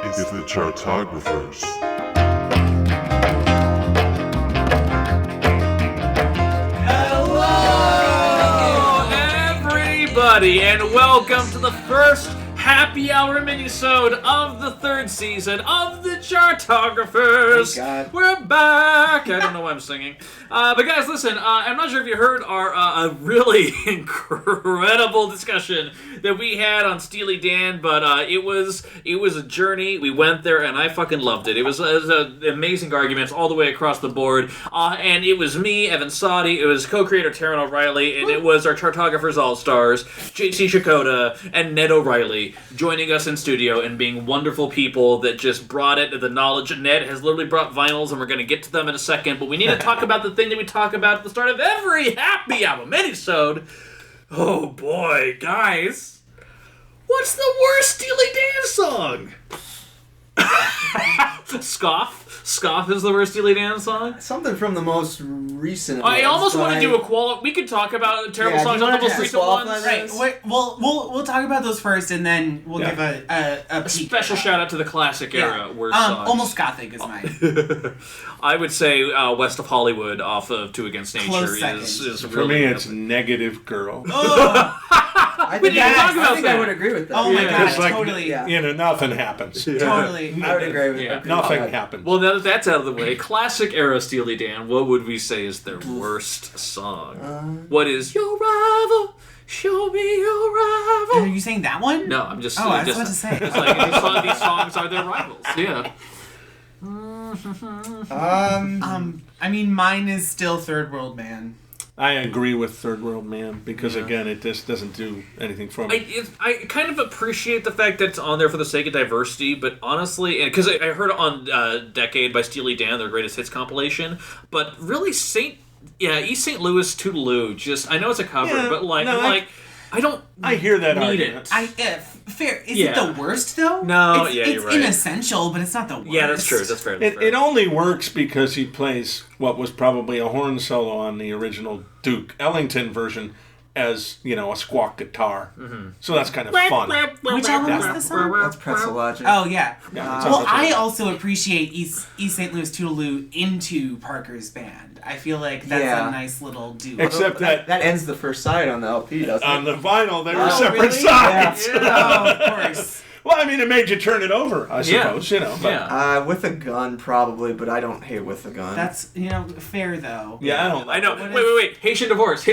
It's the Chartographers. Hello, everybody, and welcome to the first Happy Hour Minisode of the third season of the Chartographers. Thank God. We're back. I don't know why I'm singing. But guys, listen, I'm not sure if you heard our a really incredible discussion that we had on Steely Dan, but it was a journey. We went there, and I fucking loved it. It was amazing arguments all the way across the board. And it was me, Evan Sadi, it was co-creator Taran O'Reilly, and it was our Chartographers All-Stars, JC Sciaccotta, and Ned O'Reilly, joining us in studio and being wonderful people that just brought it, the knowledge. Ned has literally brought vinyls, and we're going to get to them in a second, but we need to talk about the thing that we talk about at the start of every Happy Hour Minisode. Oh boy, guys. What's the worst Steely Dan song? Scoff? Scoff is the worst Steely Dan song? Something from the most recent. I almost want to do a we could talk about terrible songs on the most recent ones. Right. We'll talk about those first, and then we'll give a special shout out to the classic era worst songs. Almost Gothic is mine. I would say West of Hollywood off of Two Against Nature is for me. It's Negative Girl. I think I would agree with that. Oh my god, like, totally. Nothing happens. Totally. I would agree with that. Nothing happens. Well, now that that's out of the way, classic era Steely Dan, what would we say is their worst song? What is Your Rival? Show me your rival. Are you saying that one? No, I'm just. I was about to say. It's like these songs are their rivals. Yeah. I mean, mine is still Third World Man. I agree with Third World Man because, again, it just doesn't do anything for me. I kind of appreciate the fact that it's on there for the sake of diversity, but honestly, because I heard it on Decade by Steely Dan, their greatest hits compilation, but really East St. Louis Toodaloo, just, I know it's a cover, but I don't I hear that need argument. it. Fair. Is it the worst, though? No, it's you're right. It's inessential, but it's not the worst. Yeah, that's true. That's fair. It only works because he plays what was probably a horn solo on the original Duke Ellington version as, a squawk guitar. Mm-hmm. So that's kind of fun. Which album was this on? That's Pretzel Logic. Oh, yeah. Well, I also appreciate East St. Louis Toodaloo into Parker's band. I feel like that's a nice little duo. Except that ends the first side on the LP, doesn't it? On the vinyl, they were separate really? sides. Yeah. Of course. Well, I mean, it made you turn it over, I suppose, But, With a gun, probably, but I don't hate With a Gun. That's, fair, though. Yeah, I know. Wait. Haitian divorce.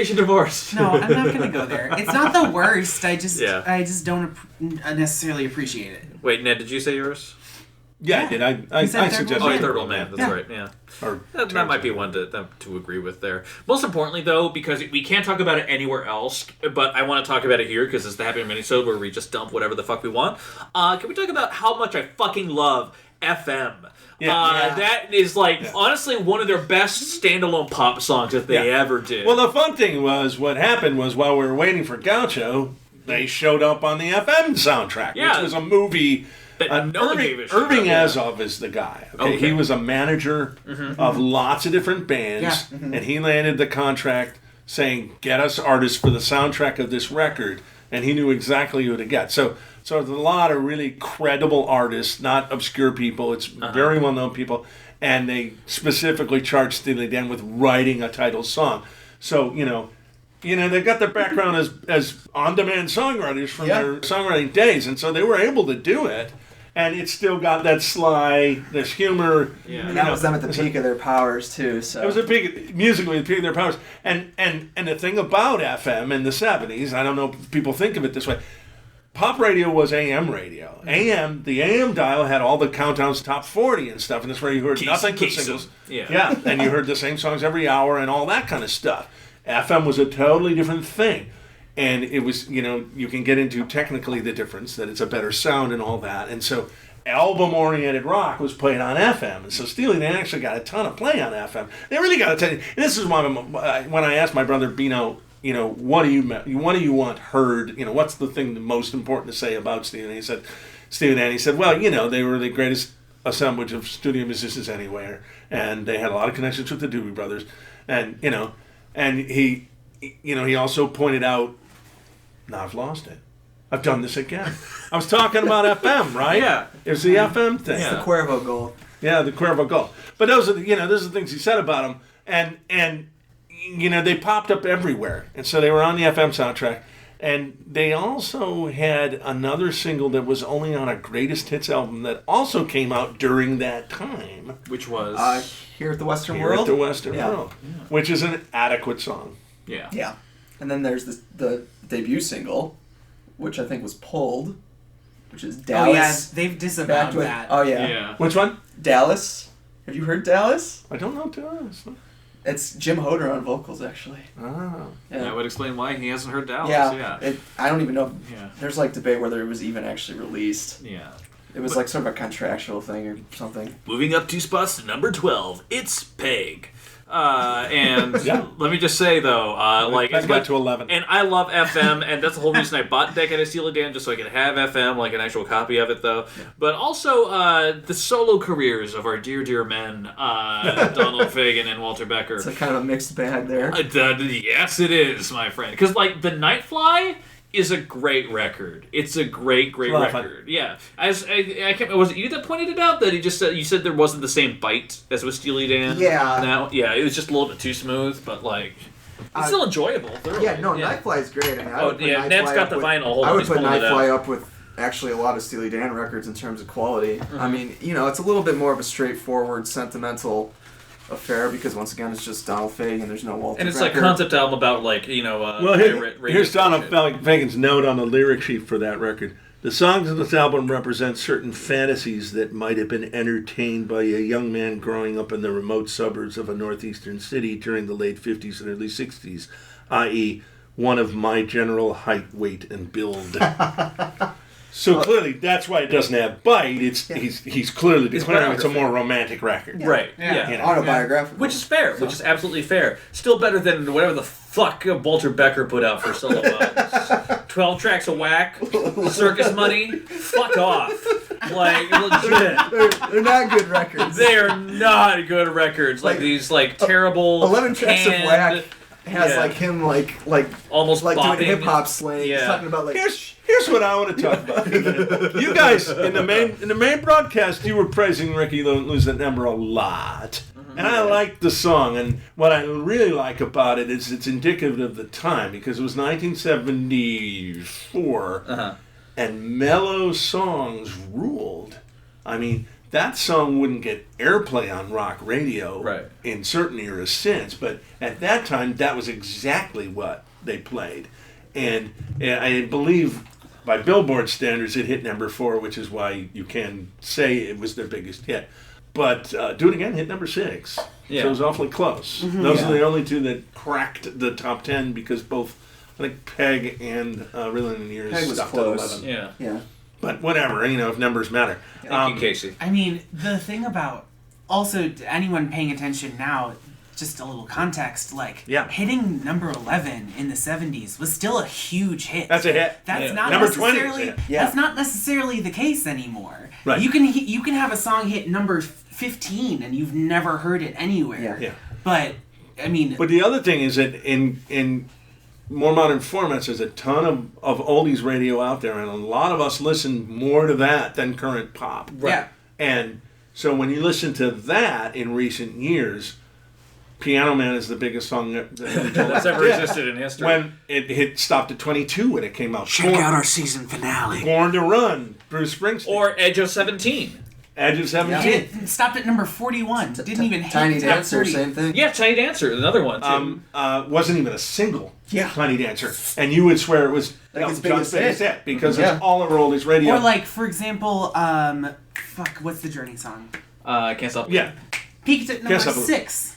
No, I'm not going to go there. It's not the worst. I just don't necessarily appreciate it. Wait, Ned, did you say yours? Yeah, I did. I suggested Third World Man. That's right. Yeah, that might be one to agree with there. Most importantly, though, because we can't talk about it anywhere else, but I want to talk about it here because it's the Happy Minisode where we just dump whatever the fuck we want. Can we talk about how much I fucking love FM? That is honestly one of their best standalone pop songs that they ever did. Well, the fun thing was what happened was while we were waiting for Gaucho, they showed up on the FM soundtrack, which was a movie. Irving Azov is the guy. Okay? He was a manager of lots of different bands, and he landed the contract saying, "Get us artists for the soundtrack of this record," and he knew exactly who to get. So there's a lot of really credible artists, not obscure people. It's very well-known people, and they specifically charged Steely Dan with writing a title song. So they've got their background as on-demand songwriters from their songwriting days, and so they were able to do it. And it's still got that sly, this humor. Yeah. And that was them at the peak of their powers, too. So. It was musically the peak of their powers. And the thing about FM in the 70s, I don't know if people think of it this way, pop radio was AM radio. The AM dial had all the countdowns, top 40 and stuff, and that's where you heard nothing but singles. Yeah, and you heard the same songs every hour and all that kind of stuff. FM was a totally different thing. And it was, you can get into technically the difference, that it's a better sound and all that. And so album-oriented rock was played on FM. And so Steely Dan actually got a ton of play on FM. They really got a ton. And this is why when I asked my brother Bino, what do you want heard? What's the thing the most important to say about Steely Dan? He said, well, they were the greatest assemblage of studio musicians anywhere. And they had a lot of connections with the Doobie Brothers. And, and he also pointed out, now I've lost it. I've done this again. I was talking about FM, right? Yeah. It was the FM thing. Yeah. The Cuervo goal. Yeah, the Cuervo goal. But those are the things he said about him, and they popped up everywhere, and so they were on the FM soundtrack. And they also had another single that was only on a greatest hits album that also came out during that time. Which was Here at the Western Here World. at the Western World, which is an adequate song. yeah. Yeah. And then there's the debut single, which I think was pulled, which is Dallas. Oh yeah, they've disavowed that. Oh yeah. Yeah. Which one? Dallas. Have you heard Dallas? I don't know. To us. It's Jim Hoder on vocals, actually. Ah. Yeah. That would explain why he hasn't heard Dallas. Yeah. I don't even know. Yeah. There's like debate whether it was even actually released. Yeah. It was like sort of a contractual thing or something. Moving up 2 spots to number 12, it's Peg. And Yeah. let me just say though, like Peg got to 11. and I love FM, and that's the whole reason I bought Decade of Steely Dan, just so I could have FM, like an actual copy of it though. Yeah. But also the solo careers of our dear men, Donald Fagen and Walter Becker. It's a kind of a mixed bag there. Yes, it is, my friend. Because like the Nightfly is a great record. It's a great record. Yeah. As I can't, was it you that pointed it out that he just said you said there wasn't the same bite as with Steely Dan? Yeah. Now, yeah, it was just a little bit too smooth, but like it's still enjoyable. Thoroughly. Yeah, no, Nightfly is great. I mean, I would put Ned's Nightfly got up the with, vinyl. Hold I on, would he's put pulling it Nightfly out. up with actually a lot of Steely Dan records in terms of quality. I mean, it's a little bit more of a straightforward, sentimental affair because once again, it's just Donald Fagen. There's no Walter. And it's Becker. like a concept album about like Here's Donald Fagen's note on the lyric sheet for that record. The songs of this album represent certain fantasies that might have been entertained by a young man growing up in the remote suburbs of a northeastern city during the late 50s and early 60s, i.e., one of my general height, weight, and build. So clearly, that's why it doesn't have bite. He's clearly declaring it's a more romantic record. Right. Yeah. Yeah. Autobiographical. Which is fair. Which is absolutely fair. Still better than whatever the fuck Walter Becker put out for solo albums. 12 tracks of whack, circus money, fuck off. Like, legit. They're not good records. They are not good records. Like these terrible 11 tracks of whack has yeah. like him like almost like bopping. doing hip hop slang. Yeah. He's talking about like Here's what I want to talk about. You guys in the main broadcast, you were praising Ricky Lose That Number a lot, and I like the song. And what I really like about it is it's indicative of the time because it was 1974, and mellow songs ruled. I mean, that song wouldn't get airplay on rock radio in certain eras since, but at that time, that was exactly what they played. And I believe by Billboard standards, it hit number 4, which is why you can say it was their biggest hit. But Do It Again hit number 6. Yeah. So it was awfully close. Those are the only two that cracked the top 10 because both, I think, Peg and Reelin' in Years Peg was stopped close. at 11. Yeah. yeah. But whatever, if numbers matter. Thank you, Casey. I mean, the thing about also anyone paying attention now, just a little context, like hitting number 11 in the 70s was still a huge hit. That's a hit. That's not number 20 necessarily is a hit. that's not necessarily the case anymore. Right. You can have a song hit number 15 and you've never heard it anywhere. Yeah. But I mean, But the other thing is that in more modern formats, there's a ton of oldies radio out there, and a lot of us listen more to that than current pop. Right. Yeah. And so when you listen to that in recent years, Piano Man is the biggest song That's ever existed in history. When it stopped at 22 when it came out. Check out our season finale. Born to Run, Bruce Springsteen. Or Edge of 17. Edge of 17. Yeah. It stopped at number 41. Didn't even hit Tiny the top Dancer, 40. same thing. Yeah, Tiny Dancer, another one too. Wasn't even a single. Yeah. Tiny Dancer. And you would swear it was His John's biggest hit because it's all over oldies radio. Or like, for example, what's the Journey song? Can't Stop. Yeah. Peaked at number 6.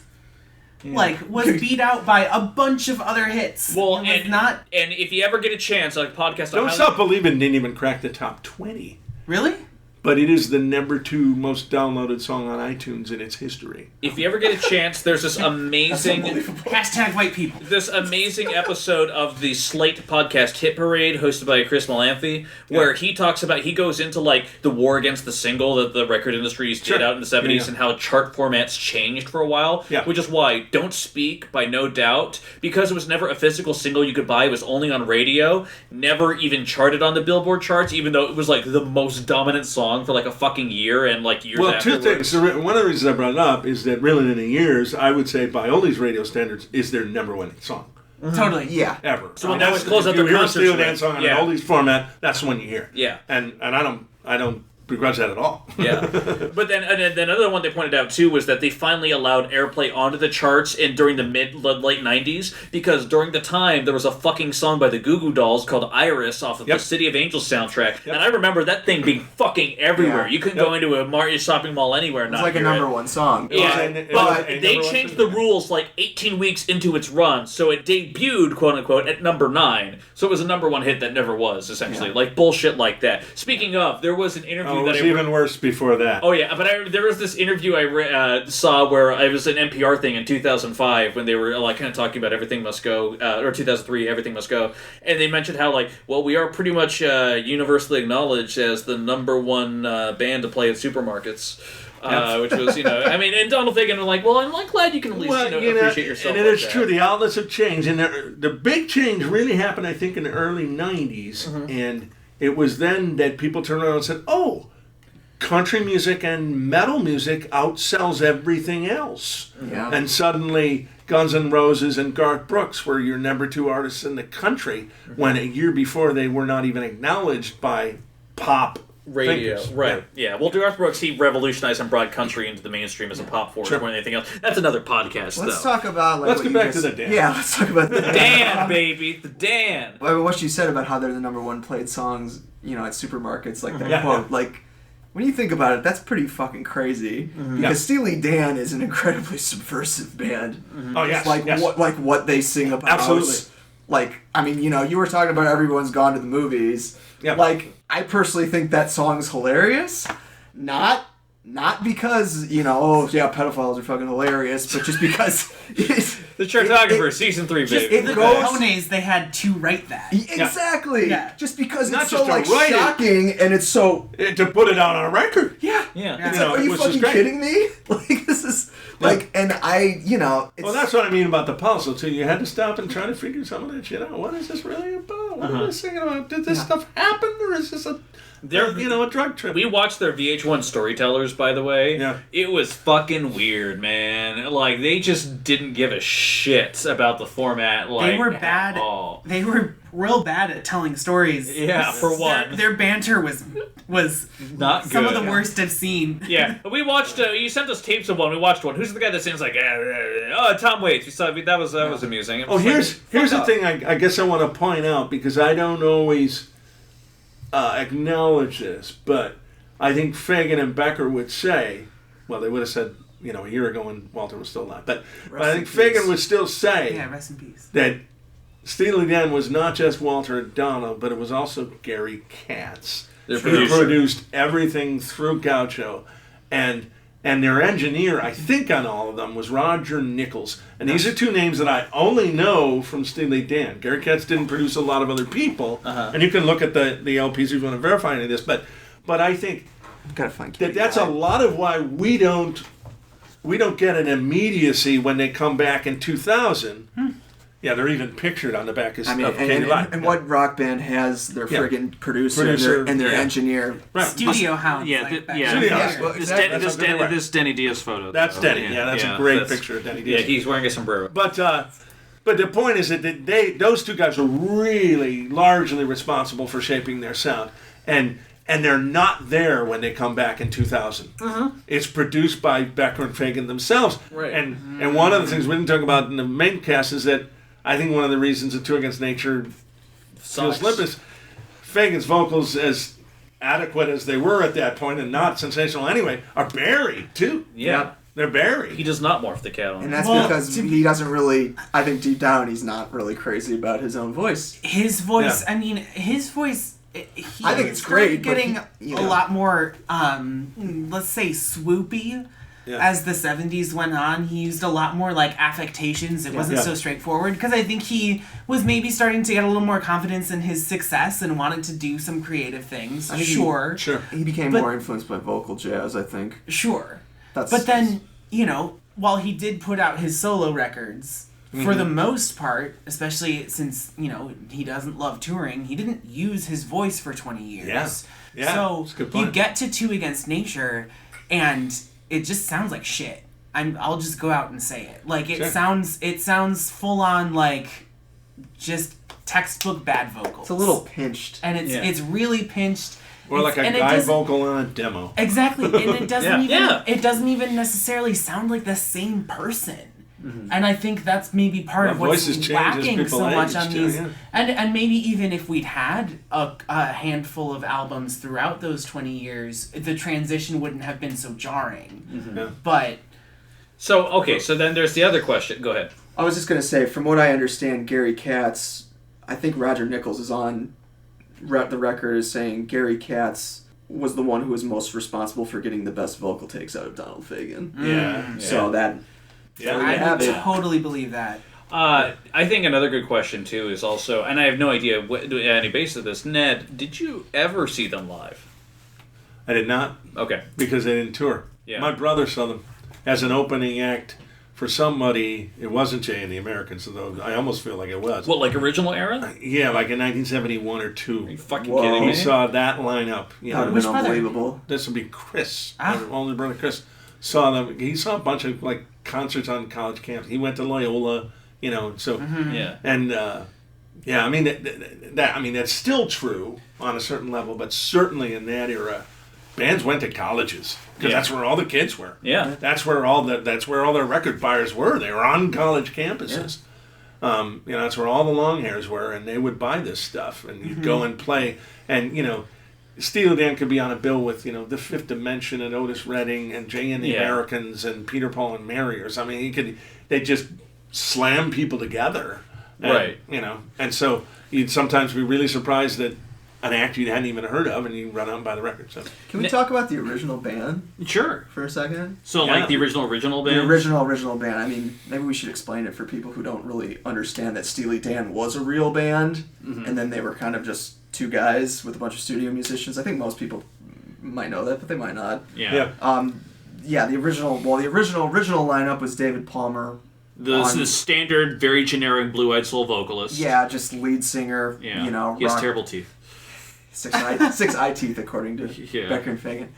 Yeah. Like, was beat out by a bunch of other hits. Well, and if you ever get a chance, like podcast, Don't Stop Believin' didn't even crack the top 20. Really? but it is the number 2 most downloaded song on iTunes in its history. If you ever get a chance, there's this amazing Hashtag white people. this amazing episode of the Slate podcast Hit Parade, hosted by Chris Malamphy, where he talks about, he goes into like the war against the single that the record industries did out in the 70s and how chart formats changed for a while, which is why Don't Speak by No Doubt, because it was never a physical single you could buy, it was only on radio, never even charted on the Billboard charts, even though it was like the most dominant song for like a fucking year and like years afterwards. 2 things. One of the reasons I brought it up is that Reelin in the Years, I would say by all these radio standards, is their number 1 song. Totally. Yeah. Ever. So when that was close out the concert, concerts, you hear a Steely Dan song on an oldies format, that's the one you hear. Yeah. And I don't begrudge that at all. Yeah. But then another one they pointed out too was that they finally allowed airplay onto the charts during the late 90s, because during the time there was a fucking song by the Goo Goo Dolls called Iris off of the City of Angels soundtrack, and I remember that thing being fucking everywhere. You couldn't go into a shopping mall anywhere and It's not like a hear number it. 1 song. But they changed the rules like 18 weeks into its run, so it debuted, quote unquote, at number 9. So it was a number 1 hit that never was, essentially. Like bullshit like that. Speaking of, there was an interview it was even worse before that. Oh yeah, but there was this interview I saw where it was an NPR thing in 2005 when they were like kind of talking about Everything Must Go, or 2003, Everything Must Go, and they mentioned how like, well, we are pretty much universally acknowledged as the number 1 band to play at supermarkets. Which was, I mean, and Donald Fagen was like, well, I'm like glad you can at least, appreciate yourself. And it's true, the outlets have changed, and the big change really happened, I think, in the early 90s, and it was then that people turned around and said, oh, country music and metal music outsells everything else. Yeah. And suddenly Guns N' Roses and Garth Brooks were your number 2 artists in the country, when a year before they were not even acknowledged by pop radio, thinkers. right? Yeah. Well, Garth Brooks, he revolutionized and brought country into the mainstream as a pop force more than anything else. That's another podcast, Let's though. talk about like. Let's get back to the Dan. Yeah, let's talk about the Dan, baby, the Dan. What you said about how they're the number 1 played songs, at supermarkets, like that Yeah. quote, like. When you think about it, that's pretty fucking crazy. Because Steely Dan is an incredibly subversive band. Oh, yes. What they sing about. Absolutely. Like, I mean, you were talking about Everyone's Gone to the Movies. Yeah. Like, I personally think that song's hilarious. Not because, pedophiles are fucking hilarious, but just because... The Chartographers, Season 3, baby. It The goes... Cojones, they had to write that. Exactly! Yeah. Just because Not it's just so, to like, write it. shocking, and it's so... To put it out on a record. Yeah. Yeah. It's like, are you which is fucking great. kidding me? Like, this is... Like, and I, it's... Well, that's what I mean about the puzzle, too. You had to stop and try to figure some of that shit out. What is this really about? What are they singing about? Did this stuff happen, or is this a drug trip? We watched their VH1 Storytellers, by the way. Yeah. It was fucking weird, man. Like, they just didn't give a shit about the format, like, They were at bad. all. They were real bad at telling stories. Yeah, for one. Their banter was Not some good. of the worst I've seen. Yeah, we watched. You sent us tapes of one. We watched one. Who's the guy that sings like? Tom Waits. We saw. That was amusing. It was Here's the thing. I guess I want to point out, because I don't always acknowledge this, but I think Fagen and Becker would say, well, they would have said, a year ago when Walter was still alive, but I think Fagen would still say Yeah, rest in peace. that Steely Dan was not just Walter and Donald, but it was also Gary Katz, Their who producer. produced everything through Gaucho, and their engineer, I think on all of them, was Roger Nichols. And these are 2 names that I only know from Steely Dan. Gary Katz didn't produce a lot of other people, and you can look at the LPs if you want to verify any of this, but I think Gotta find that's a lot of why we don't get an immediacy when they come back in 2000. Yeah, they're even pictured on the back of Katie Live. And what rock band has their friggin' producer and their engineer? Right. Studio Hound. This Denny Diaz photo. That's Denny. Yeah, that's a great picture of Denny Diaz. Yeah, he's wearing a sombrero. But the point is that those 2 guys were really largely responsible for shaping their sound, and they're not there when they come back in 2000. It's produced by Becker and Fagen themselves, right? And one of the things we didn't talk about in the main cast is that I think one of the reasons that 2 Against Nature feels limp is Fagen's vocals, as adequate as they were at that point and not sensational anyway, are buried too. Yeah. They're buried. He does not morph the cat on. And that's because he doesn't really, I think deep down he's not really crazy about his own voice. His voice, I mean, his voice he I think it's started great, but getting you a know. lot more, let's say, swoopy. Yeah. As the 70s went on, he used a lot more like affectations. It wasn't so straightforward because I think he was maybe starting to get a little more confidence in his success and wanted to do some creative things. I think Sure. He became more influenced by vocal jazz, I think. Sure. That's But then, while he did put out his solo records, for the most part, especially since, he doesn't love touring, he didn't use his voice for 20 years. Yeah, So that's a good you point. get to Two Against Nature, and it just sounds like shit. I'll just go out and say it. Like, it sounds full on, like, just textbook bad vocals. It's a little pinched. And it's really pinched. Or like a guy vocal on a demo. Exactly, and it doesn't even necessarily sound like the same person. And I think that's maybe part of what's lacking so much on these. And maybe even if we'd had a handful of albums throughout those 20 years, the transition wouldn't have been so jarring. But So then there's the other question. Go ahead. I was just going to say, from what I understand, Gary Katz, I think Roger Nichols is on the record as saying Gary Katz was the one who was most responsible for getting the best vocal takes out of Donald Fagen. Yeah. So that... I would totally believe that. I think another good question, too, is also, and I have no idea any basis of this, Ned, did you ever see them live? I did not. Okay. Because they didn't tour. Yeah. My brother saw them as an opening act for somebody. It wasn't Jay and the Americans, though I almost feel like it was. What, like original era? Yeah, like in 1971 or 2. Are you fucking kidding me? He saw that lineup. That would have been unbelievable. This would be Chris. My older brother Chris saw them. He saw a bunch of like concerts on college camps. He went to Loyola, so Yeah. And I mean that's still true on a certain level, but certainly in that era, bands went to colleges because that's where all the kids were. Yeah. That's where all their record buyers were. They were on college campuses. That's where all the long hairs were, and they would buy this stuff, and you'd go and play, and Steely Dan could be on a bill with, The Fifth Dimension and Otis Redding and Jay and the Americans and Peter, Paul and Mary or something. They just slam people together. And, Right. And so you'd sometimes be really surprised that an act you hadn't even heard of and you run out and buy the record. So. Can we talk about the original band Sure. for a second? So like the original band? The original band. I mean, maybe we should explain it for people who don't really understand that Steely Dan was a real band, and then they were kind of just two guys with a bunch of studio musicians. I think most people might know that, but they might not. Yeah. The original lineup was David Palmer. The standard, very generic blue-eyed soul vocalist. Yeah, just lead singer. Yeah. He has terrible teeth. Six eye teeth, according to Becker and Fagen.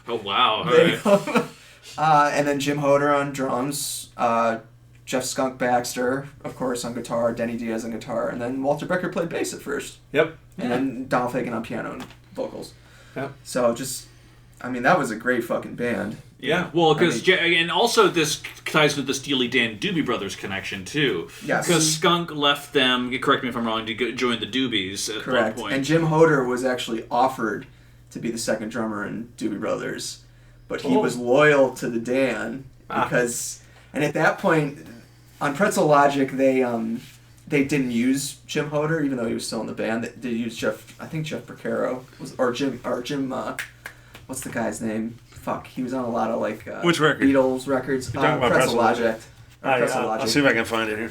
Oh wow! All right. And then Jim Hoder on drums, Jeff Skunk Baxter, of course, on guitar, Denny Diaz on guitar, and then Walter Becker played bass at first. Yep. And then Donald Fagen on piano and vocals. Yep. So that was a great fucking band. Yeah, well, because and also this ties with the Steely Dan Doobie Brothers connection too. Yes. Because Skunk left them. Correct me if I'm wrong. To join the Doobies at Correct. one point. And Jim Hoder was actually offered to be the second drummer in Doobie Brothers, but he was loyal to the Dan because. And at that point, on Pretzel Logic, they didn't use Jim Hoder even though he was still in the band. They used Jeff Porcaro or Jim. What's the guy's name? Fuck, he was on a lot of like which record? Beatles records. You're talking about Pretzel Logic. I'll see if I can find it here.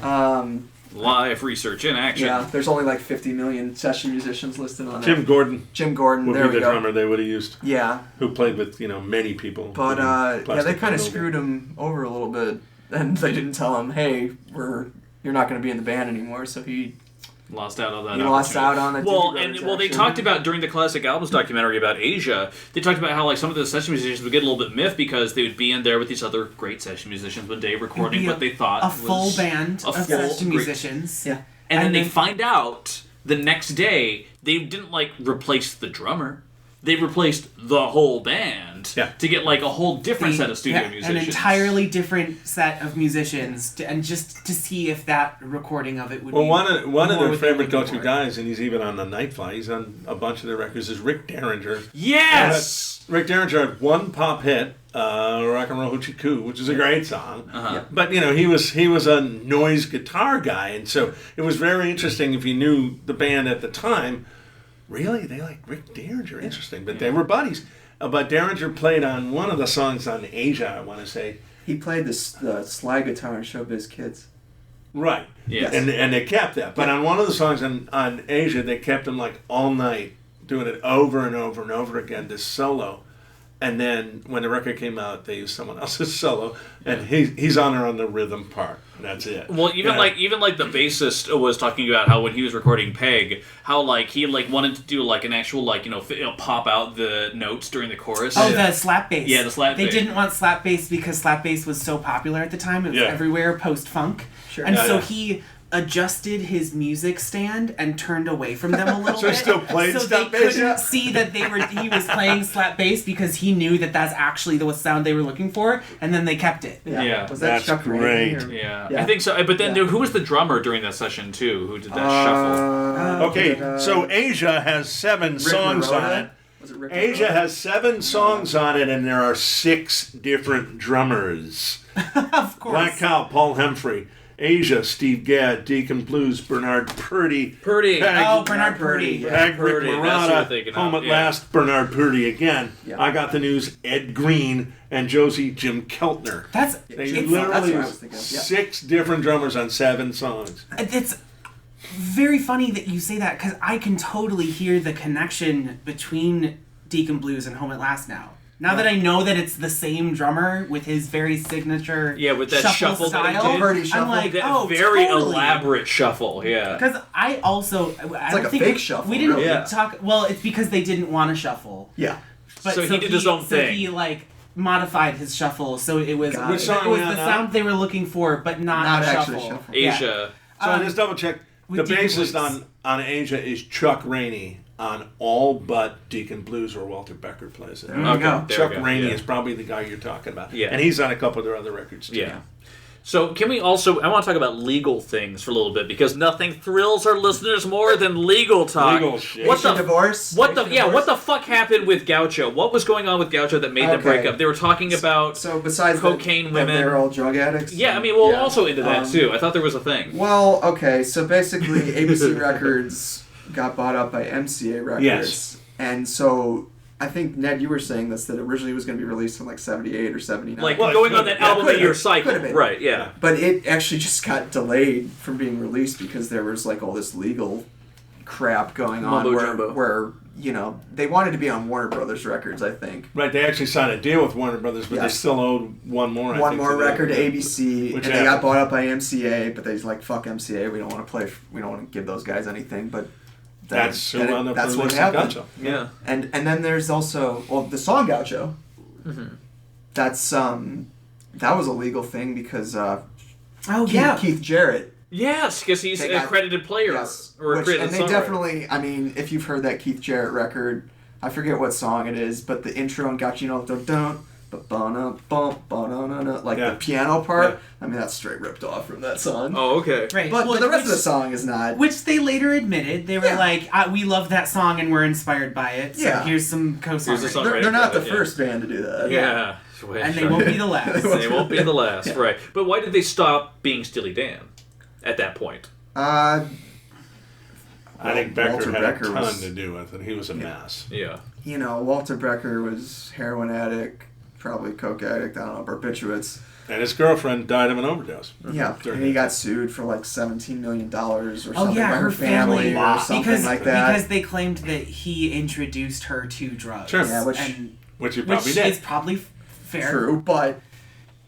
Live research in action. Yeah, there's only like 50 million session musicians listed on Jim there. Gordon. Jim Gordon, would there be we the go. drummer they would have used. Yeah. Who played with many people. But they kind of Plastic screwed him over a little bit, and they didn't tell him, hey, you're not going to be in the band anymore. So he lost out on that. He lost out on it. They talked about during the Classic Albums documentary about Asia. They talked about how like some of the session musicians would get a little bit miffed because they would be in there with these other great session musicians one day recording what they thought was a full band of session musicians. Yeah, and then they find out the next day they didn't like replace the drummer. They replaced the whole band to get like a whole different set of studio musicians. An entirely different set of musicians, and just to see if that recording of it would be. Well, one of their favorite go-to guys, and he's even on the Nightfly. He's on a bunch of their records. Is Rick Derringer. Yes. Rick Derringer had one pop hit, "Rock and Roll Hoochie Coo," which is a great song. But he was a noise guitar guy, and so it was very interesting if you knew the band at the time. really? They like Rick Derringer? Interesting. But they were buddies. But Derringer played on one of the songs on Asia, I want to say. He played the slide guitar in Showbiz Kids. Right. Yes. And they kept that. But on one of the songs on Asia, they kept him like all night doing it over and over and over again, this solo. And then when the record came out, they used someone else's solo, and he's on there on the rhythm part. And that's it. Well, even like the bassist was talking about how when he was recording Peg, how like he like wanted to do like an actual like pop out the notes during the chorus. Oh, the slap bass. Yeah, the slap bass. They didn't want slap bass because slap bass was so popular at the time. It was everywhere post-funk. Sure. And so he adjusted his music stand and turned away from them a little So bit. he still played so slap they bass? couldn't see that he was playing slap bass because he knew that that's actually the sound they were looking for, and then they kept it. Yeah. Was that That's Chuck great. Rainey or- Yeah, Yeah. I think so. But then who was the drummer during that session too? Who did that shuffle? Okay, so Asia has 7 songs Marotta? on it. Was it Rick Asia Marotta? has 7 songs on it, and there are 6 different drummers. Of course. Black Cow, Paul Humphrey. Asia, Steve Gadd. Deacon Blues, Bernard Purdy. Purdy. Peg, Oh, Bernard Purdy. Yeah. Peg, Rick Purdy, that's what I'm Marotta. thinking Home of, at yeah. Last, Bernard Purdy again. Yeah. I Got the News, Ed Green, and Josie Jim Keltner. That's They That's literally what I was used thinking of, yeah. 6 different drummers on 7 songs. It's very funny that you say that because I can totally hear the connection between Deacon Blues and Home at Last now. Now that I know that it's the same drummer with his very signature with that shuffle that he style, did. Purdy I'm shuffle. like, That oh, very totally. elaborate shuffle. Yeah. Because I also, I like don't a think fake shuffle, We didn't really. Yeah. talk. Well, it's because they didn't want to shuffle. Yeah. But So he did his own so thing. he like modified his shuffle, so it was Got it. Which song it are was we on the now? sound they were looking for, but not Not a actually shuffle. shuffle. Yeah. Asia. So I just double check. The with Deacon bassist Blues. on Asia is Chuck Rainey on all but Deacon Blues, where Walter Becker plays it. There we Okay. go. There Chuck we go. Rainey Yeah. is probably the guy you're talking about. Yeah. And he's on a couple of their other records too. Yeah. So can we also? I want to talk about legal things for a little bit because nothing thrills our listeners more than legal talk. Legal shit. What the divorce? What the Nation yeah? divorce? What the fuck happened with Gaucho? What was going on with Gaucho that made them break Okay. up? They were talking about So besides cocaine that women. they're all drug addicts. Yeah, I mean, well, Yeah. also into that too. I thought there was a thing. Well, okay, so basically ABC Records got bought up by MCA Records. Yes. And so I think, Ned, you were saying this, that originally it was going to be released in like 78 or 79. Like Well, it going on could've- that album could've of year been. cycle, Could've been. right? Yeah. But it actually just got delayed from being released because there was like all this legal crap going on Mumbo jumbo. where, you know, they wanted to be on Warner Brothers Records, I think. Right, they actually signed a deal with Warner Brothers, but they Yes. still owed one more. I One think, more to them. record to ABC, Which and they got happened. bought up by MCA, but they was like, fuck MCA, we don't want to play, we don't want to give those guys anything, but That's who wound up that's what releasing happened. Gaucho. Yeah. And then there's also, well, the song Gaucho. That's that was a legal thing because Oh Keith, yeah. Keith Jarrett. Yes, because he's They a got- credited player Yes, or a which, credited and they songwriter. definitely. I mean, if you've heard that Keith Jarrett record, I forget what song it is, but the intro and Gaucho, you know, don't. Like Yeah. the piano part, Yeah. I mean that's straight ripped off from that song. Oh, okay. Right. But Well, the rest of the which- song is not. Which they later admitted. They were Yeah. like, we love that song and we're inspired by it. So Yeah. here's some Here's the co-songwriting. song. They're not the Yeah. first band to do that. Yeah. And they won't be the last. They won't be the last, right? But why did they stop being Steely Dan at that point? I think Becker Walter had Becker a ton was- to do with it. He was a mess. Yeah. You know, Walter Becker was heroin addict, probably coke addict. I don't know, barbiturates. And his girlfriend died of an overdose. Yeah, During and he that. got sued for like $17 million or Oh something yeah, by her family, or something because like that. because they claimed that he introduced her to drugs. Sure. Yeah, which- and, Which he which probably did. is probably fair. True, but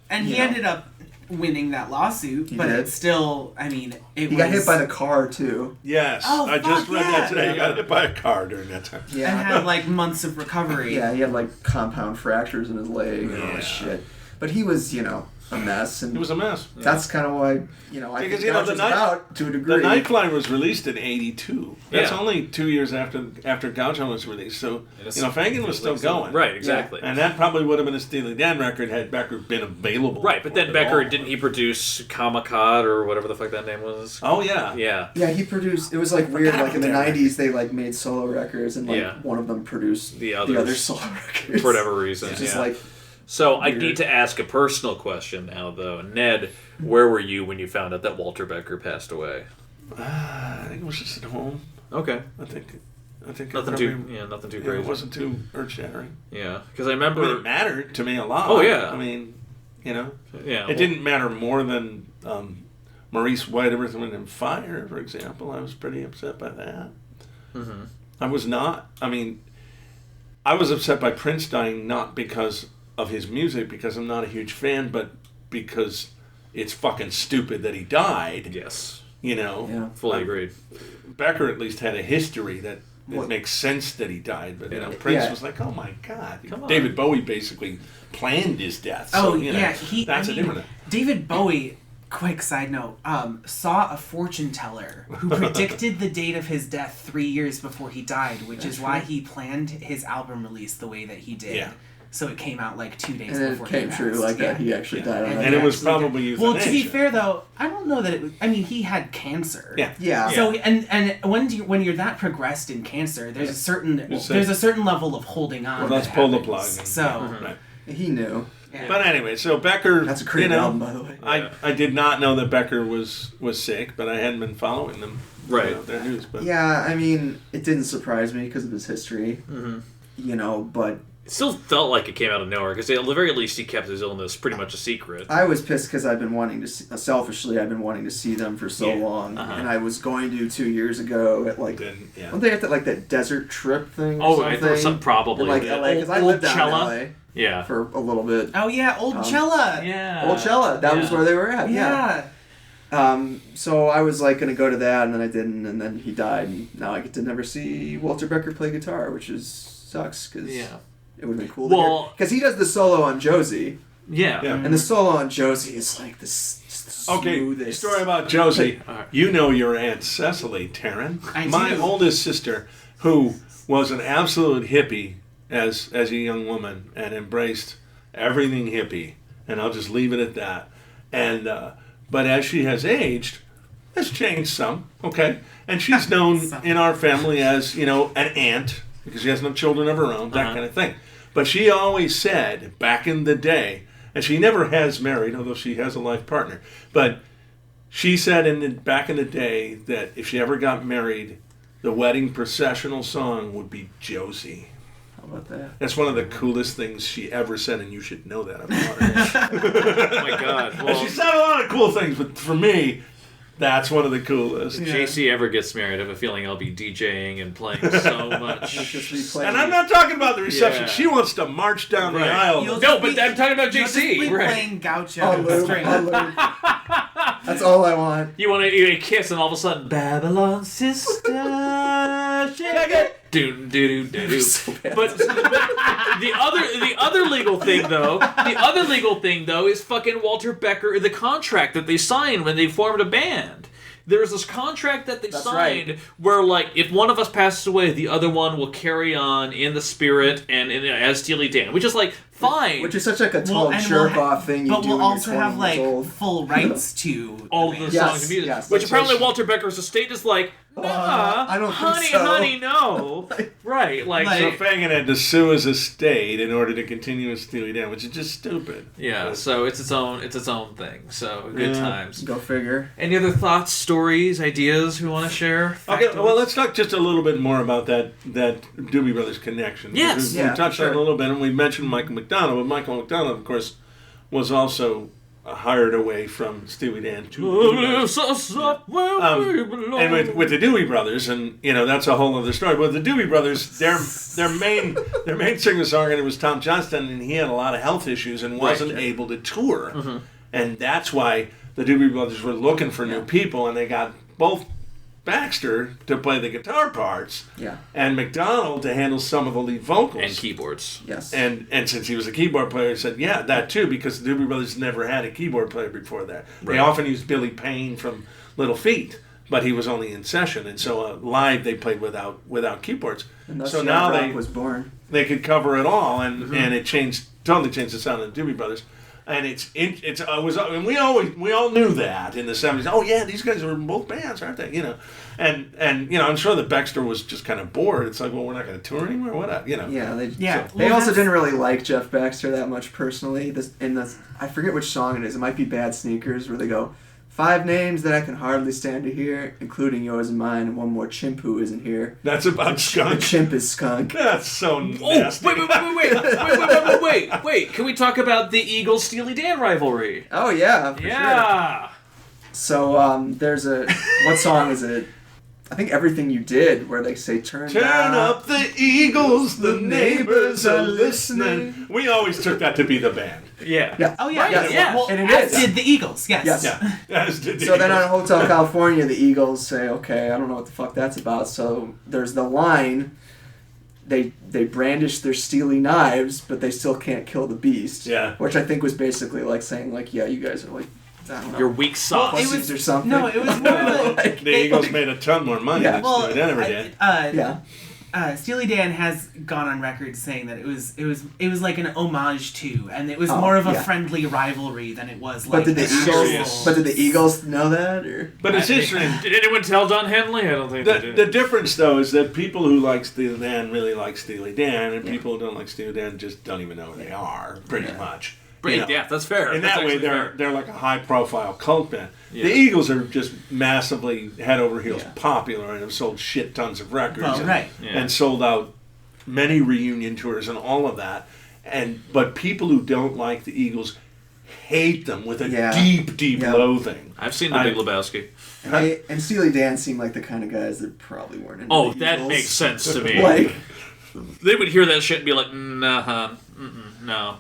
And he you know. ended up winning that lawsuit, He but did. it's still, I mean, it he was... got hit by the car too. Yes. Oh, I just fuck read yeah. that today. He got hit by a car during that time. And had like months of recovery. Yeah, he had like compound fractures in his leg and all Yeah. this shit. But he was, you know, a mess, and It was a mess. that's kind of why, you know, I Because, think you know, Gaucho's the night- about to a The degree. Nightfly was released in '82. That's Yeah. only 2 years after Gaucho was released. So, It's- you know, Fagan was still going. Right, exactly. And that probably would have been a Steely Dan record had Becker been available. Right, but then at Becker, all. didn't he produce Kamikad or whatever the fuck that name was? Oh, yeah. Yeah. Yeah, he produced. It was like weird. forgot Like in the about that. '90s, they like made solo records, and like Yeah. one of them produced The the others. other solo records For whatever reason. It's just yeah. like So I weird. need to ask a personal question now, though. Ned, where were you when you found out that Walter Becker passed away? I think it was just at home. Okay. I think. I think nothing too crazy. It wasn't too earth-shattering. Yeah, because I remember it mattered to me a lot. Oh yeah. I mean, yeah. It didn't matter more than Maurice White, Earth, Wind and Fire, for example. I was pretty upset by that. Mm-hmm. I was not. I mean, I was upset by Prince dying not because of his music, because I'm not a huge fan, but because it's fucking stupid that he died. Yes. Fully agreed. Becker at least had a history that it makes sense that he died, but Prince was like, oh my god. Come on. David Bowie basically planned his death. So, that's a different thing. David Bowie, quick side note, saw a fortune teller who predicted the date of his death 3 years before he died, which is why he planned his album release the way that he did. Yeah. So it came out 2 days before he passed. And it came true, that he actually died on that. And it was probably euthanasia. Well, to be fair though, I don't know that it was, he had cancer. Yeah. So and when you're that progressed in cancer, there's a certain level of holding on. Well, let's pull the plug. So right. He knew. Yeah. But anyway, so Becker. That's a great album, by the way. I did not know that Becker was sick, but I hadn't been following them. Right. Their news. But. Yeah, I mean, it didn't surprise me because of his history. Mm-hmm. But. It still felt like it came out of nowhere, because at the very least he kept his illness pretty much a secret. I was pissed because I've been wanting to see, selfishly, I've been wanting to see them for so long. And I was going to 2 years ago at weren't they at that desert trip thing or something? Probably. In LA, because I lived down in LA. Yeah. For a little bit. Oh yeah, Old Cella. Yeah. Old Cella. That was where they were at. Yeah. So I was going to go to that, and then I didn't, and then he died, and now I get to never see Walter Becker play guitar, which sucks because it would have been cool to hear. Because he does the solo on Josie. Yeah. And the solo on Josie is the smoothest. Okay, story about Josie. You know your Aunt Cecily, Taran. My oldest sister, who was an absolute hippie as a young woman and embraced everything hippie, and I'll just leave it at that. And but as she has aged, has changed some, okay? And she's known in our family as, an aunt, because she has no children of her own, that kind of thing. But she always said, back in the day, and she never has married, although she has a life partner, but she said back in the day that if she ever got married, the wedding processional song would be Josie. How about that? That's one of the coolest things she ever said, and you should know that about her. Oh my God. Well, and she said a lot of cool things, but for me, that's one of the coolest. If JC ever gets married, I have a feeling I'll be DJing and playing so much. And I'm not talking about the reception. Yeah. She wants to march down the aisle. No, but I'm talking about JC. You'll just be playing Gaucho. That's all I want. You want to kiss, and all of a sudden, Babylon sister, shake it. Do. So but the other legal thing though, is fucking Walter Becker, the contract that they signed when they formed a band. There's this contract that they signed where, if one of us passes away, the other one will carry on in the spirit and as Steely Dan, which is fine. Which is such a total jerk-off thing you do. But we'll also have full rights to all of the songs and music. Yes, which apparently Walter Becker's estate is I don't think so. honey, no. Right, so Fagan had to sue his estate in order to continue with Steely Dan, which is just stupid. Yeah, so it's its own thing. So good times. Go figure. Any other thoughts, stories, ideas we want to share? Okay, well, let's talk just a little bit more about that Doobie Brothers connection. Yes, we touched on it a little bit, and we mentioned Michael McDonald, but Michael McDonald, of course, was also hired away from Steely Dan to and with the Doobie Brothers, and that's a whole other story. But the Doobie Brothers, their main singer-songwriter was Tom Johnston, and he had a lot of health issues and wasn't able to tour, and that's why the Doobie Brothers were looking for new people, and they got both Baxter to play the guitar parts, and McDonald to handle some of the lead vocals and keyboards. Yes, and since he was a keyboard player, he said that too, because the Doobie Brothers never had a keyboard player before that. Right. They often used Billy Payne from Little Feat, but he was only in session, and so live they played without keyboards. And so now was born. They could cover it all, and it totally changed the sound of the Doobie Brothers. And and we all knew that in the 70s. Oh yeah, these guys are in both bands, aren't they? And I'm sure that Baxter was just kind of bored. It's like, well, we're not going to tour anymore. What? They also didn't really like Jeff Baxter that much personally. I forget which song it is. It might be Bad Sneakers, where they go, 5 names that I can hardly stand to hear, including yours and mine, and one more chimp who isn't here. That's about The skunk. chimp is skunk. That's so Oh, nasty. wait. Can we talk about the Eagles Steely Dan rivalry? Oh yeah, for sure. Yeah. So there's what song is it? I think Everything You Did, where they say turn up the Eagles, the neighbors are listening. We always took that to be the band. Yeah. Yeah. Oh yeah, Yes. yeah. Well, And it as is. did the Eagles. Yes. Yes. Yeah. As did the So then Eagles. on Hotel California, the Eagles say, okay, I don't know what the fuck that's about. So there's the line, they brandish their Steely knives, but they still can't kill the beast. Yeah. Which I think was basically like saying, like, yeah, you guys are like, I don't know. Your weak sauce. Well, it pussies or something. No, it was more of a... The Eagles made a ton more money Yeah. than Steely Dan ever did. Yeah. Steely Dan has gone on record saying that it was like an homage to, and it was Oh, more of a yeah. friendly rivalry than it was like. But did the serious. Eagles know that, or? But it's interesting. Did anyone tell Don Henley? I don't think they did. The difference, though, is that people who like Steely Dan really like Steely Dan, and people who don't like Steely Dan just don't even know who they are, pretty much. You know. Yeah, that's fair. In That's that way, actually fair. they're like a high-profile cult band. Yeah. The Eagles are just massively head over heels Yeah. popular and have sold shit tons of records Well, and, right. Yeah. and sold out many reunion tours and all of that. But people who don't like the Eagles hate them with a deep Yeah. loathing. I've seen The Big Lebowski. And Steely Dan seemed like the kind of guys that probably weren't into Oh, the that Eagles. makes sense to me. Like, They would hear that shit and be like, nah, no.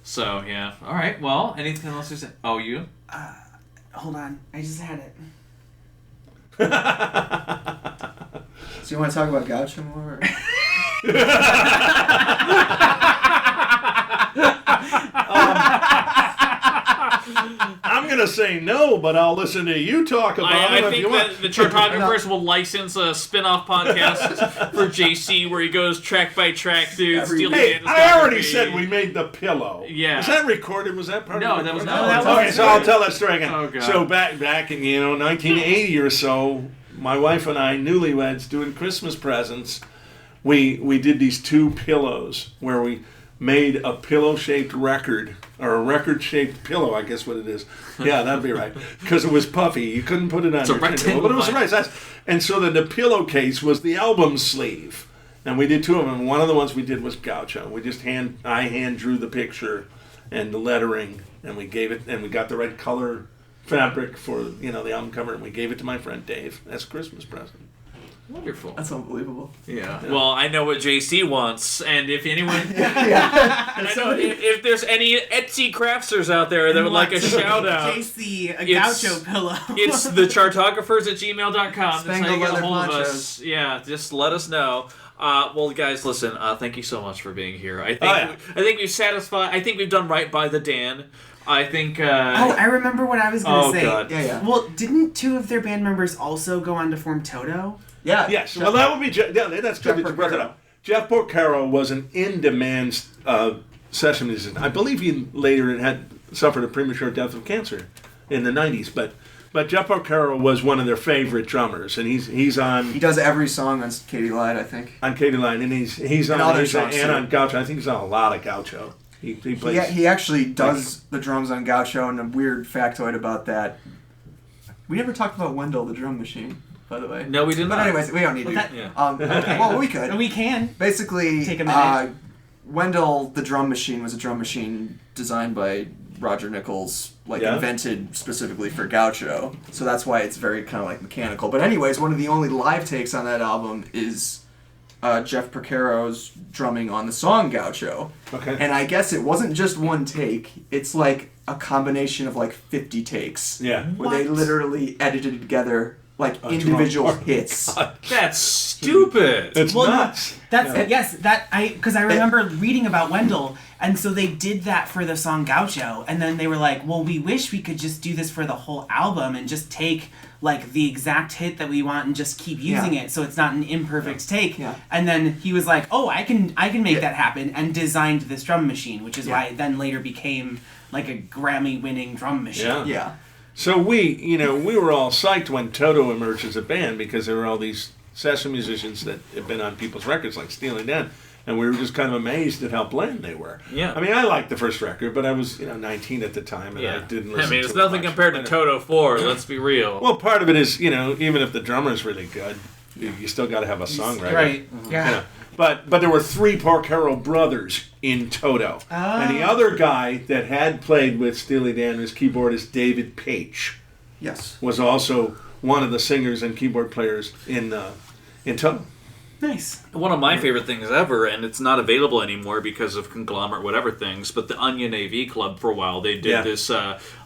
So, yeah. All right, well, anything else to say? Oh, you? Hold on, I just had it. so you want to talk about Gaucho more? I'm going to say no, but I'll listen to you talk about I it if think you that want. the Chartographers will license a spin-off podcast for JC where he goes track by track through Steely Hey, Dan I already discography. said we made the pillow. Yeah. Was that recorded? Was that part No, of the that was recording? not. that Okay, was- so I'll tell that story again. Oh, God. So back in 1980 or so, my wife and I, newlyweds, doing Christmas presents, we did these 2 pillows where we made a pillow-shaped record, or a record-shaped pillow, I guess what it is. Yeah, that'd be right. Because it was puffy. You couldn't put it on It's a your chin. rectangle But it was the vinyl. right size. And so then the pillowcase was the album sleeve. And we did 2 of them. One of the ones we did was Gaucho. We just I hand drew the picture and the lettering, and we gave it, and we got the right color fabric for the album cover, and we gave it to my friend Dave as a Christmas present. Wonderful. That's unbelievable. Yeah. Well, I know what JC wants, and if anyone... Yeah. And I know if there's any Etsy crafters out there that would like a shout-out, JC, a It's- Gaucho pillow. it's thechartographers@gmail.com. That's how Spangled you get a leather hold of us. ponchos. Yeah, just let us know. Well, guys, listen. Thank you so much for being here. I think yeah. I think we've satisfied. I think we've done right by the Dan. I think. Oh, I remember what I was going to Oh, say. God. Yeah. Well, didn't 2 of their band members also go on to form Toto? Yeah. Yes, well, that would be that's good Jeff that you brought that Porcaro. up. Jeff Porcaro was an in-demand session musician. I believe he later had suffered a premature death of cancer in the 90s, but Jeff Porcaro was one of their favorite drummers, and he's on He does every song on Katie Lied, I think. Katy Line, and he's on other and songs, too. on Gaucho. I think he's on a lot of Gaucho. He plays. He actually does the drums on Gaucho, and a weird factoid about that. We never talked about Wendell, the drum machine, by the way. No, we didn't. But anyways, we don't need to. Yeah. Okay. Well, we could. We can. Basically, Take a minute. Wendell, the drum machine, was a drum machine designed by Roger Nichols, Yeah. invented specifically for Gaucho. So that's why it's very kind of like mechanical. But anyways, one of the only live takes on that album is Jeff Porcaro's drumming on the song Gaucho. Okay. And I guess it wasn't just one take. It's like a combination of like 50 takes. Yeah. Where they What? literally edited together like A individual drum. hits. That's stupid. It's Well, nuts. That's Yeah. yes. Because I remember reading about Wendell, and so they did that for the song Gaucho, and then they were like, "Well, we wish we could just do this for the whole album and just take like the exact hit that we want and just keep using it, so it's not an imperfect take." Yeah. And then he was like, "Oh, I can make that happen," and designed this drum machine, which is why it then later became like a Grammy-winning drum machine. Yeah. Yeah. So we were all psyched when Toto emerged as a band because there were all these session musicians that have been on people's records like Steely Dan. And we were just kind of amazed at how bland they were. Yeah. I mean, I liked the first record, but I was 19 at the time, and I didn't listen to it. It's nothing much. compared to Toto 4, let's be real. Well, part of it is, even if the drummer's really good, you still got to have a songwriter. Right, yeah. But there were 3 Porcaro brothers in Toto. And the other guy that had played with Steely Dan as keyboardist, David Page, was also one of the singers and keyboard players in Toto. Nice. One of my favorite things ever, and it's not available anymore because of conglomerate whatever things, but the Onion AV Club for a while, they did this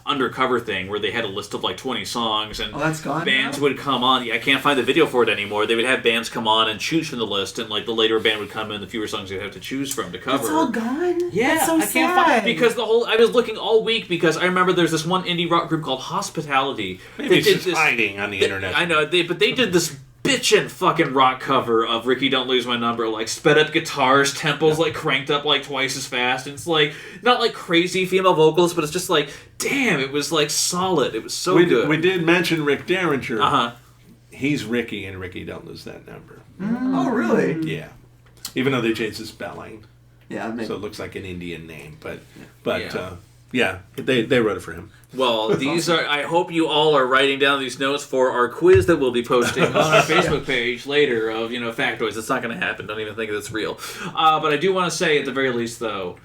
undercover thing where they had a list of like 20 songs, and that's gone bands now? would come on. I can't find the video for it anymore. They would have bands come on and choose from the list, and like the later band would come in, the fewer songs they'd have to choose from to cover. It's all gone? Yeah, That's so I can't sad. find because I was looking all week because I remember there's this one indie rock group called Hospitality. Maybe it's just hiding on the internet. I know, but they did this bitchin' fucking rock cover of Ricky Don't Lose My Number, like sped up guitars, tempos like cranked up like twice as fast, and it's like not like crazy female vocals, but it's just like, damn, it was like solid. It was so good. We did mention Rick Derringer. He's Ricky and Ricky Don't Lose That Number. Oh, really? Yeah. Even though they changed the spelling. Yeah, maybe. So it looks like an Indian name, but they wrote it for him. Well, these are. I hope you all are writing down these notes for our quiz that we'll be posting on our Facebook page later of factoids. It's not going to happen. Don't even think that's real. But I do want to say, at the very least, though,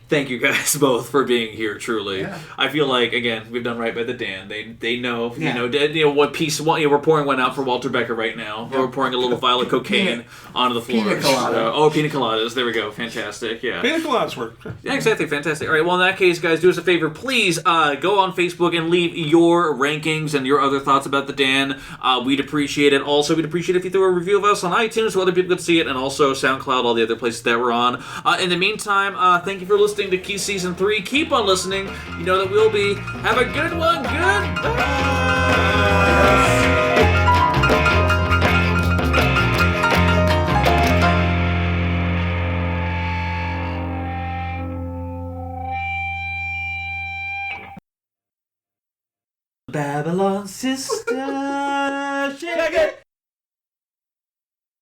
thank you guys both for being here. Truly, I feel like again we've done right by the Dan. They know what piece. We're pouring one out for Walter Becker right now. We're pouring a little vial of cocaine onto the floor. Pina colada. Pina coladas. There we go. Fantastic. Yeah. Pina coladas work. Yeah, exactly. Fantastic. All right. Well, in that case, guys, do us a favor. Please go on Facebook and leave your rankings and your other thoughts about the Dan. We'd appreciate it. Also, we'd appreciate if you threw a review of us on iTunes so other people could see it, and also SoundCloud, all the other places that we're on. In the meantime, thank you for listening to Key Season 3. Keep on listening. You know that we'll be. Have a good one. Babylon sister, shake it.